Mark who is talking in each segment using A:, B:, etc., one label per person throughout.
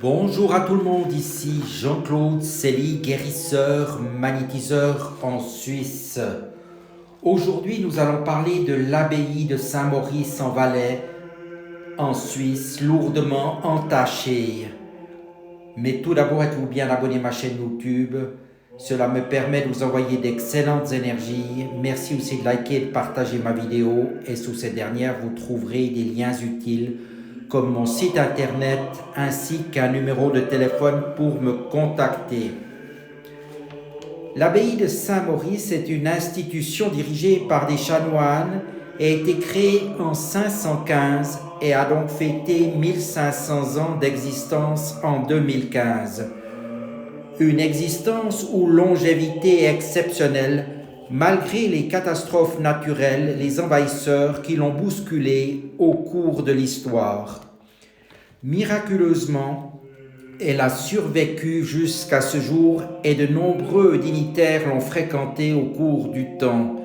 A: Bonjour à tout le monde, ici Jean-Claude Célie, guérisseur, magnétiseur en Suisse. Aujourd'hui, nous allons parler de l'abbaye de Saint-Maurice-en-Valais, en Suisse, lourdement entachée. Mais tout d'abord, êtes-vous bien abonné à ma chaîne YouTube? Cela me permet de vous envoyer d'excellentes énergies. Merci aussi de liker et de partager ma vidéo. Et sous cette dernière, vous trouverez des liens utiles comme mon site internet ainsi qu'un numéro de téléphone pour me contacter. L'abbaye de Saint-Maurice est une institution dirigée par des chanoines et a été créée en 515 et a donc fêté 1500 ans d'existence en 2015. Une existence où longévité est exceptionnelle malgré les catastrophes naturelles, les envahisseurs qui l'ont bousculée au cours de l'histoire. Miraculeusement, elle a survécu jusqu'à ce jour et de nombreux dignitaires l'ont fréquentée au cours du temps.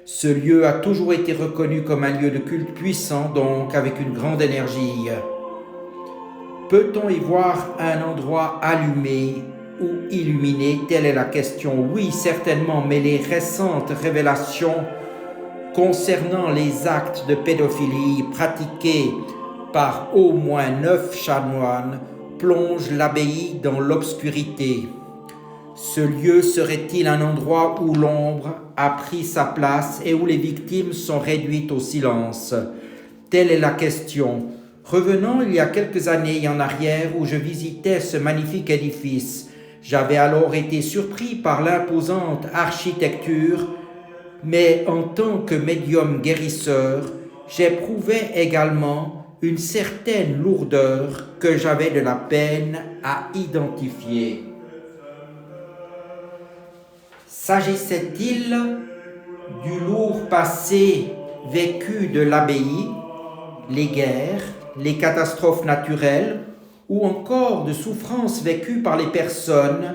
A: Ce lieu a toujours été reconnu comme un lieu de culte puissant, donc avec une grande énergie. Peut-on y voir un endroit allumé ou illuminé? Telle est la question. Oui, certainement, mais les récentes révélations concernant les actes de pédophilie pratiqués par au moins 9 chanoines plongent l'abbaye dans l'obscurité. Ce lieu serait-il un endroit où l'ombre a pris sa place et où les victimes sont réduites au silence? Telle est la question. Revenons il y a quelques années en arrière où je visitais ce magnifique édifice. J'avais alors été surpris par l'imposante architecture, mais en tant que médium guérisseur, j'éprouvais également une certaine lourdeur que j'avais de la peine à identifier. S'agissait-il du lourd passé vécu de l'abbaye, les guerres, les catastrophes naturelles, ou encore de souffrances vécues par les personnes,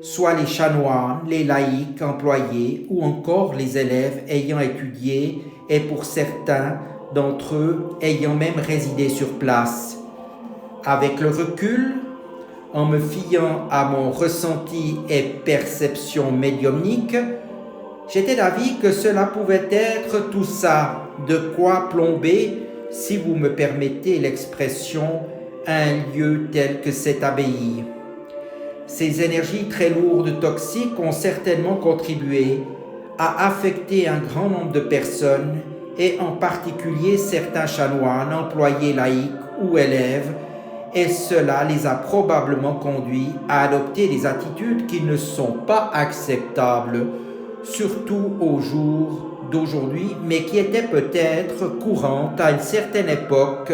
A: soit les chanoines, les laïcs employés, ou encore les élèves ayant étudié et pour certains d'entre eux ayant même résidé sur place. Avec le recul, en me fiant à mon ressenti et perception médiumnique, j'étais d'avis que cela pouvait être tout ça, de quoi plomber, si vous me permettez l'expression, un lieu tel que cette abbaye. Ces énergies très lourdes, toxiques, ont certainement contribué à affecter un grand nombre de personnes et en particulier certains chanoines, employés laïcs ou élèves, et cela les a probablement conduits à adopter des attitudes qui ne sont pas acceptables, surtout au jour d'aujourd'hui, mais qui étaient peut-être courantes à une certaine époque,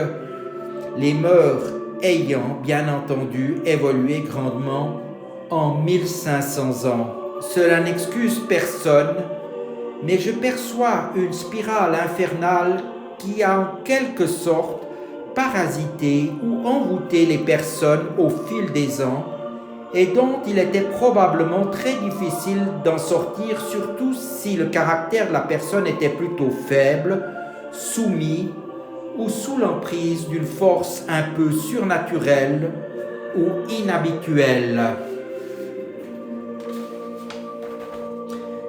A: les mœurs ayant bien entendu évolué grandement en 1500 ans. Cela n'excuse personne, mais je perçois une spirale infernale qui a en quelque sorte parasité ou envoûté les personnes au fil des ans et dont il était probablement très difficile d'en sortir, surtout si le caractère de la personne était plutôt faible, soumis ou sous l'emprise d'une force un peu surnaturelle ou inhabituelle.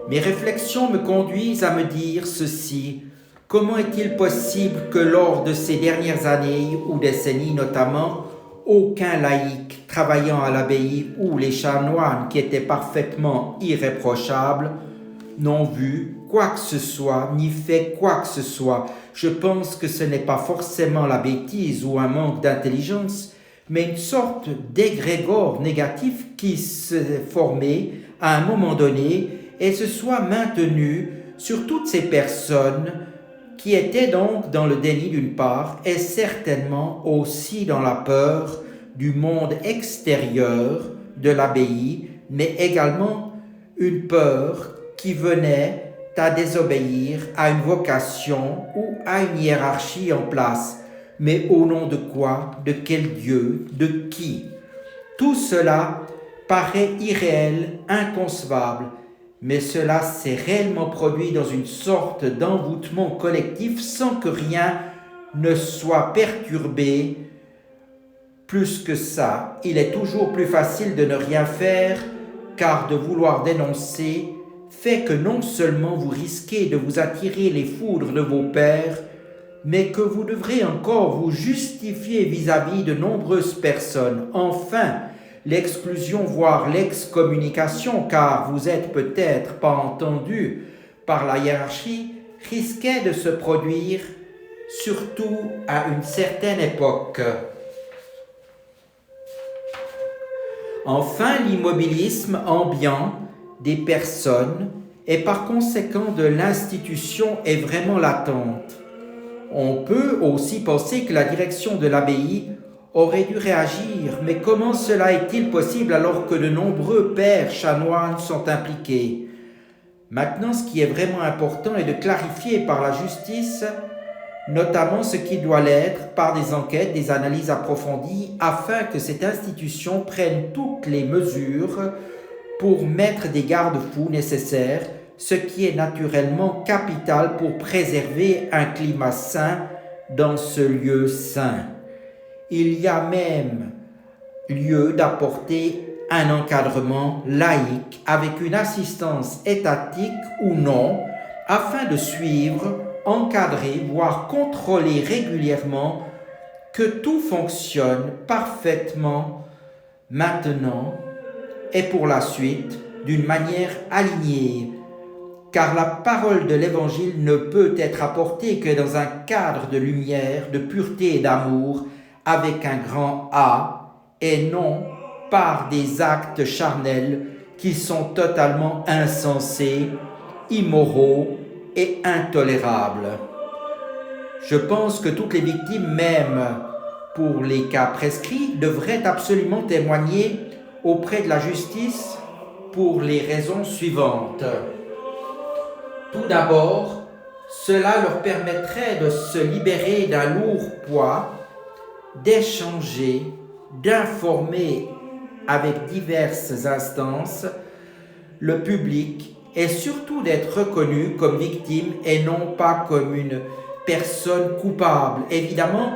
A: Mes réflexions me conduisent à me dire ceci. Comment est-il possible que lors de ces dernières années ou décennies notamment, aucun laïc travaillant à l'abbaye ou les chanoines qui étaient parfaitement irréprochables n'ont vu quoi que ce soit, ni fait quoi que ce soit? Je pense que ce n'est pas forcément la bêtise ou un manque d'intelligence, mais une sorte d'égrégore négatif qui s'est formé à un moment donné et se soit maintenu sur toutes ces personnes qui étaient donc dans le déni d'une part et certainement aussi dans la peur du monde extérieur de l'abbaye, mais également une peur qui venait à désobéir à une vocation ou à une hiérarchie en place. Mais au nom de quoi? De quel Dieu? De qui? Tout cela paraît irréel, inconcevable, mais cela s'est réellement produit dans une sorte d'envoûtement collectif sans que rien ne soit perturbé Plus que ça, il est toujours plus facile de ne rien faire, car de vouloir dénoncer fait que non seulement vous risquez de vous attirer les foudres de vos pairs, mais que vous devrez encore vous justifier vis-à-vis de nombreuses personnes. Enfin, l'exclusion, voire l'excommunication, car vous êtes peut-être pas entendu par la hiérarchie, risquait de se produire, surtout à une certaine époque. Enfin, l'immobilisme ambiant des personnes et par conséquent de l'institution est vraiment latente. On peut aussi penser que la direction de l'abbaye aurait dû réagir, mais comment cela est-il possible alors que de nombreux pères chanoines sont impliqués? Maintenant, ce qui est vraiment important est de clarifier par la justice, notamment ce qui doit l'être par des enquêtes, des analyses approfondies, afin que cette institution prenne toutes les mesures pour mettre des garde-fous nécessaires, ce qui est naturellement capital pour préserver un climat sain dans ce lieu saint. Il y a même lieu d'apporter un encadrement laïque avec une assistance étatique ou non, afin de suivre, encadrer, voire contrôler régulièrement que tout fonctionne parfaitement maintenant et pour la suite d'une manière alignée. Car la parole de l'Évangile ne peut être apportée que dans un cadre de lumière, de pureté et d'amour, avec un grand A, et non par des actes charnels qui sont totalement insensés, immoraux et intolérables. Je pense que toutes les victimes, même pour les cas prescrits, devraient absolument témoigner auprès de la justice pour les raisons suivantes. Tout d'abord, cela leur permettrait de se libérer d'un lourd poids, d'échanger, d'informer avec diverses instances le public et surtout d'être reconnu comme victime et non pas comme une personne coupable. Évidemment,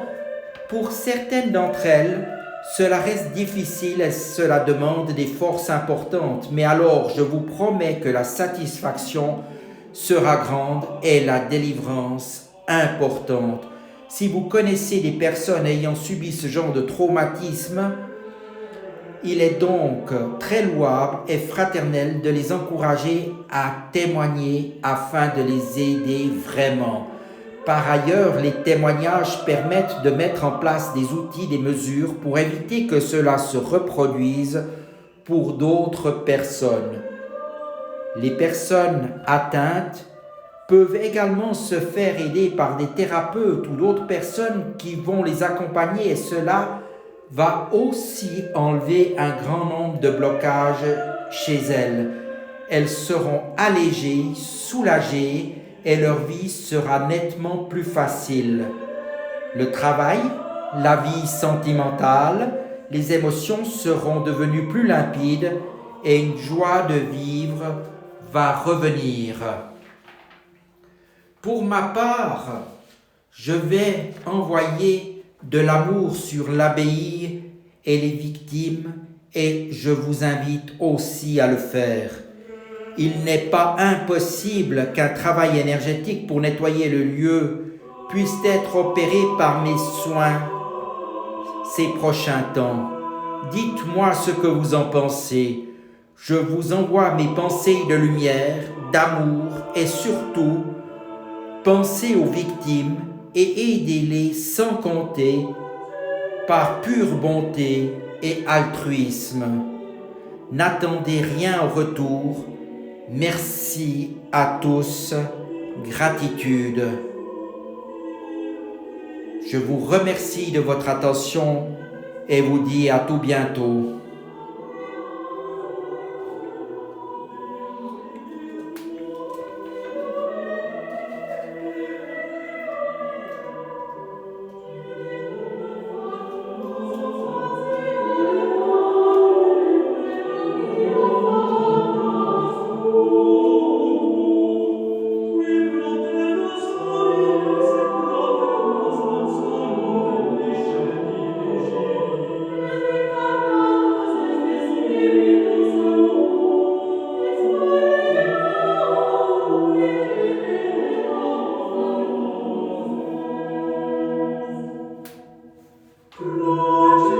A: pour certaines d'entre elles, cela reste difficile et cela demande des forces importantes, mais alors je vous promets que la satisfaction sera grande et la délivrance importante. Si vous connaissez des personnes ayant subi ce genre de traumatisme, il est donc très louable et fraternel de les encourager à témoigner afin de les aider vraiment. Par ailleurs, les témoignages permettent de mettre en place des outils, des mesures pour éviter que cela se reproduise pour d'autres personnes. Les personnes atteintes peuvent également se faire aider par des thérapeutes ou d'autres personnes qui vont les accompagner et cela va aussi enlever un grand nombre de blocages chez elles. Elles seront allégées, soulagées et leur vie sera nettement plus facile. Le travail, la vie sentimentale, les émotions seront devenues plus limpides et une joie de vivre va revenir. Pour ma part, je vais envoyer de l'amour sur l'abbaye et les victimes et je vous invite aussi à le faire. Il n'est pas impossible qu'un travail énergétique pour nettoyer le lieu puisse être opéré par mes soins ces prochains temps. Dites-moi ce que vous en pensez. Je vous envoie mes pensées de lumière, d'amour et surtout, pensez aux victimes et aidez-les sans compter par pure bonté et altruisme. N'attendez rien en retour. Merci à tous. Gratitude. Je vous remercie de votre attention et vous dis à tout bientôt.
B: Gloire